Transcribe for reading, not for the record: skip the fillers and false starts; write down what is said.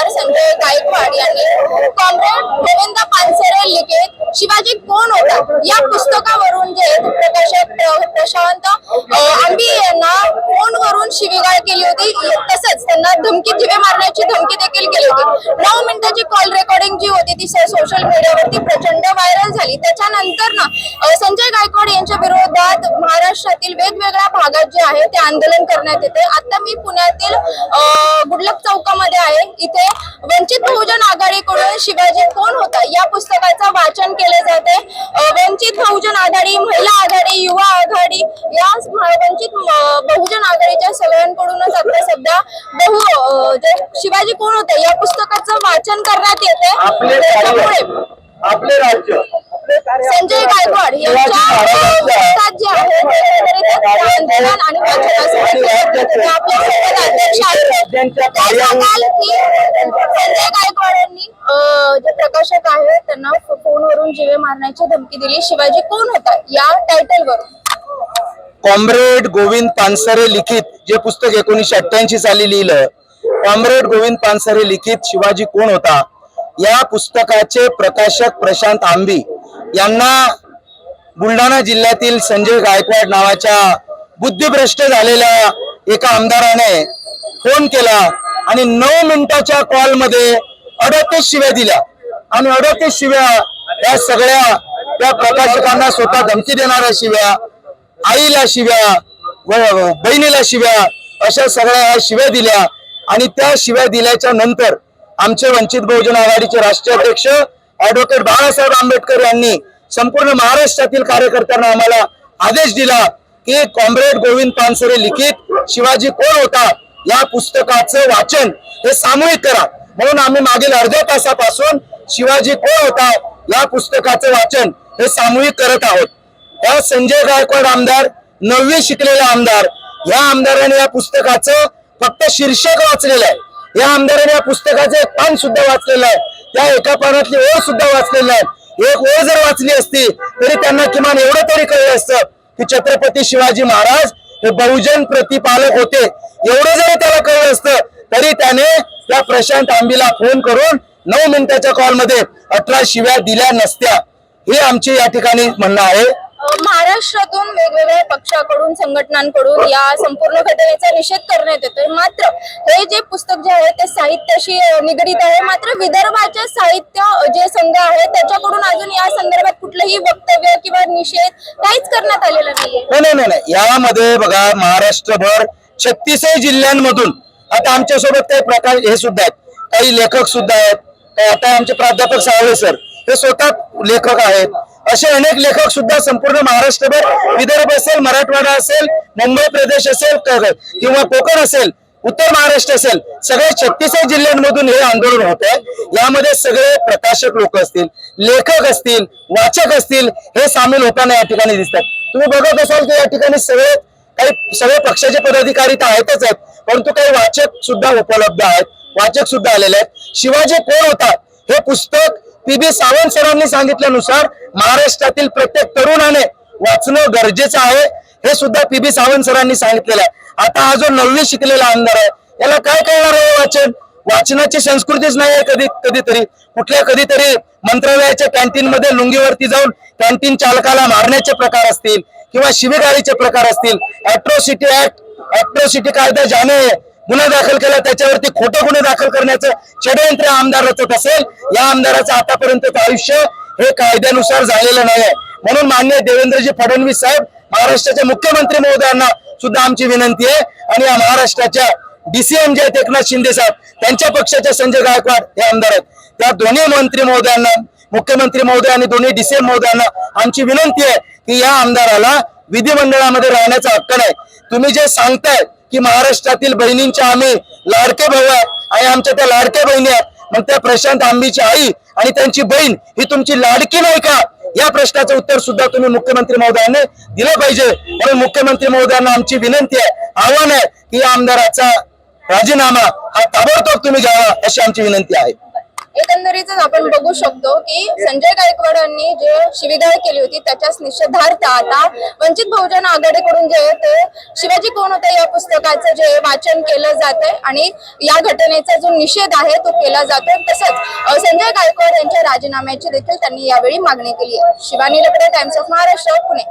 आमदार संजय गायकवाड यांनी कॉम्रेड गोविंद पानसरे लिखित शिवाजी कोण होता या पुस्तकावरून जे प्रकाशक प्रशांत आंबी यांना फोनवरून शिवीगाळ केली होती, तसंच त्यांना जीवे मारण्याची धमकी देखील केली होती। 9 मिनिटाची कॉल रेकॉर्डिंग जी होती ती सोशल मीडियावरती प्रचंड व्हायरल झाली। त्याच्यानंतर ना संजय गायकवाड यांच्या विरोधात महाराष्ट्रातील वेगवेगळ्या भागात जे आहे ते आंदोलन करण्यात येते। आता मी पुण्यातील गुडलक चौकामध्ये आहे। इथे वंचित बहुजन आघाडीकडून शिवाजी कोण होता या पुस्तकाचं वाचन केले जाते। वंचित बहुजन आघाडी, महिला आघाडी, युवा आघाडी या वंचित बहुजन आघाडीच्या सगळ्यांकडूनच आता सध्या शिवाजी कोण होता या पुस्तकाचं वाचन करण्यात येते। आपले राज्य संजय गायकवाड यांच्या जे आहे आंदोलन आणि वाचनासाठी आपल्या अध्यक्ष संजय गायकवाड यांनी जे प्रकाशक आहेत त्यांना फोनवरून जीवे मारण्याची धमकी दिली। शिवाजी कोण होता या टायटलवर कॉम्रेड गोविंद पानसरे लिखित जे पुस्तक 1988 साली लिहिलं, कॉम्रेड गोविंद पानसरे लिखित शिवाजी कोण होता या पुस्तकाचे प्रकाशक प्रशांत आंबी यांना बुलढाणा जिल्ह्यातील संजय गायकवाड नावाच्या बुद्धिभ्रष्ट झालेल्या एका आमदाराने फोन केला आणि 9 मिनिटाच्या कॉल मध्ये 38 शिव्या दिल्या आणि 38 शिव्या या सगळ्या त्या प्रकाशकांना स्वतः धमकी देणाऱ्या शिव्या, आईला शिव्या, बहिणीला शिव्या, अशा सगळ्या शिव्या दिल्या। आणि त्या शिव्या दिल्याच्या नंतर आमचे वंचित बहुजन आघाडीचे राष्ट्रीय अध्यक्ष ऍडव्होकेट बाळासाहेब आंबेडकर यांनी संपूर्ण महाराष्ट्रातील कार्यकर्त्यांना आम्हाला आदेश दिला की कॉम्रेड गोविंद पानसरे लिखित शिवाजी कोण होता या पुस्तकाचं वाचन हे सामूहिक करा। म्हणून आम्ही मागील अर्ध्या तासापासून शिवाजी कोण होता या पुस्तकाचं वाचन हे सामूहिक करत आहोत। या संजय गायकवाड आमदार 9वी शिकलेला आमदार, या आमदाराने या पुस्तकाचं फक्त शीर्षक वाचलेलं आहे। या आमदाराने या पुस्तकाचं एक पान सुद्धा वाचलेलं आहे, त्या एका पानातली ओळ सुद्धा वाचलेलं आहे। एक ओळ जर वाचली असती तरी त्यांना किमान एवढं तरी कळलं असतं की छत्रपती शिवाजी महाराज हे बहुजन प्रतिपालक होते। एवढं जरी त्याला कळलं असतं तरी त्याने त्या प्रशांत आंबीला फोन करून 9 मिनिटाच्या कॉलमध्ये 18 शिव्या दिल्या नसत्या, हे आमचे या ठिकाणी म्हणणं आहे। महाराष्ट्रातून वेगवेगळ्या पक्षाकडून, संघटनांकडून या संपूर्ण घटनेचा निषेध करण्यात येतोय। मात्र हे जे पुस्तक जे आहे ते साहित्याशी निगडीत आहे, मात्र विदर्भाचे साहित्य जे संघ आहे त्याच्याकडून अजून या संदर्भात कुठलंही वक्तव्य किंवा निषेध काहीच करण्यात आलेला नाहीये। नाही, यामध्ये बघा महाराष्ट्रभर 36 जिल्ह्यांमधून आता आमच्यासोबत काही प्रकार हे सुद्धा आहेत, काही लेखक सुद्धा आहेत। आता आमचे प्राध्यापक सावळे सर हे स्वतः लेखक आहेत। असे अनेक लेखक सुद्धा संपूर्ण महाराष्ट्रभर, विदर्भ असेल, मराठवाडा असेल, मुंबई प्रदेश असेल किंवा कोकण असेल, उत्तर महाराष्ट्र असेल, सगळे 36 जिल्ह्यांमधून हे आंदोलन होत आहे। यामध्ये सगळे प्रकाशक लोक असतील, लेखक असतील, वाचक असतील, हे सामील होताना या ठिकाणी दिसतात। तुम्ही बघत असाल की या ठिकाणी सगळे पक्षाचे पदाधिकारी तर आहेतच आहेत, परंतु काही वाचक सुद्धा उपलब्ध आहेत, वाचक सुद्धा आलेले आहेत। शिवाजी कोण होता हे पुस्तक पी.बी. सावंत सरांनी सांगितल्यानुसार महाराष्ट्रातील प्रत्येक तरुणाने वाचणं गरजेचं आहे, हे सुद्धा पी.बी. सावंत सरांनी सांगितलेलं आहे। आता हा जो 9वी शिकलेला आमदार आहे याला काय कळणार आहे? वाचनाची संस्कृतीच नाही आहे। कधीतरी मंत्रालयाच्या कॅन्टीन मध्ये लुंगीवरती जाऊन कॅन्टीन चालकाला मारण्याचे प्रकार असतील किंवा शिवीगाळीचे प्रकार असतील, ऍट्रॉसिटी कायदा ज्याने गुन्हा दाखल केला त्याच्यावरती खोटे गुन्हे दाखल करण्याचं षडयंत्र आमदार रचत असेल, या आमदाराचं आतापर्यंतचं आयुष्य हे कायद्यानुसार झालेलं नाही आहे। म्हणून माननीय देवेंद्रजी फडणवीस साहेब, महाराष्ट्राचे मुख्यमंत्री महोदयांना सुद्धा आमची विनंती आहे आणि या महाराष्ट्राच्या DCM जे आहेत एकनाथ शिंदे साहेब, त्यांच्या पक्षाचे संजय गायकवाड हे आमदार आहेत, त्या दोन्ही मंत्री महोदयांना, मुख्यमंत्री महोदय आणि दोन्ही DCM महोदयांना आमची विनंती आहे की या आमदाराला विधिमंडळामध्ये राहण्याचा हक्क नाही। तुम्ही जे सांगताय की महाराष्ट्रातील बहिणींच्या आम्ही लाडके भाऊ आहे आणि आमच्या त्या लाडक्या बहिणी आहेत, मग त्या प्रशांत आंबीची आई आणि त्यांची बहीण ही तुमची लाडकी नाही का? या प्रश्नाचं उत्तर सुद्धा तुम्ही मुख्यमंत्री महोदयांनी दिलं पाहिजे। म्हणून मुख्यमंत्री महोदयांना आमची विनंती आहे, आव्हान आहे की या आमदाराचा राजीनामा हा ताबडतोब तुम्ही घ्यावा, अशी आमची विनंती आहे। एकंदरीतच आपण बघू शकतो की संजय गायकवाड यांनी जे शिवीगाळ केली होती त्याच्याच निषेधार्थ आता वंचित बहुजन आघाडीकडून जे आहे ते शिवाजी कोण होता या पुस्तकाचं जे वाचन केलं जातंय आणि या घटनेचा जो निषेध आहे तो केला जातोय. तसंच संजय गायकवाड यांच्या राजीनाम्याची देखील त्यांनी यावेळी मागणी केली आहे. शिवानी लकडे, टाइम्स ऑफ महाराष्ट्र, पुणे.